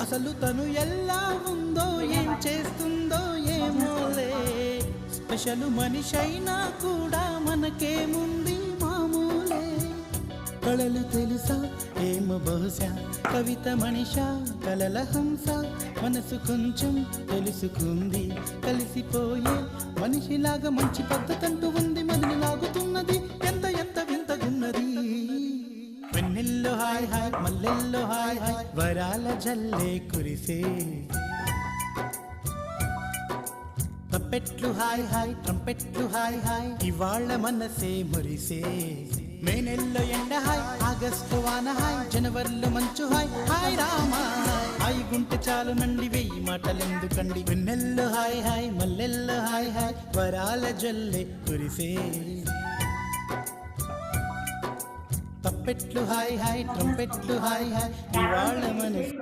అసలు తను ఎలా ఉందో ఏం చేస్తుందో ఏమోలే. స్పెషల్ మనిషైనా కూడా మనకేముంది మామూలే. కళలు తెలుసా ఏమో బహుశా, కవిత మనిషా కలల హంస. మనసు కొంచెం తెలుసుకుంది, కలిసిపోయే మనిషిలాగా మంచి పద్ధతంటూ ఉంది. మదిని లాగుతున్నది ఎంత ఎంత వింతగున్నది. వెన్నెల్లో హాయ్ హాయ్, మల్లెల్లో హాయ్ హాయ్, వరాల జల్లే కురిసే. తప్పెట్లు హాయ్ హాయ్, ట్రంపెట్లు హాయ్ హాయ్, ఇవాళ్ళ మనసే మురిసే. మే నెలలో ఎండ హాయ్, ఆగస్టు వాన హాయ్, జనవరిలో మంచు హాయ్. హాయ్ రామా హాయ్ గుంటె చాలు నండి, వెయ్యి మాటలెందుకండి. వెన్నెల్లో హాయ్ హాయ్, మల్లెల్లో హాయ్ హాయ్, వరాల జల్లే కురిసే. తప్పెట్లు హాయ్ హాయ్, ట్రంపెట్లు హాయ్ హాయ్, ఇవాళ మనసు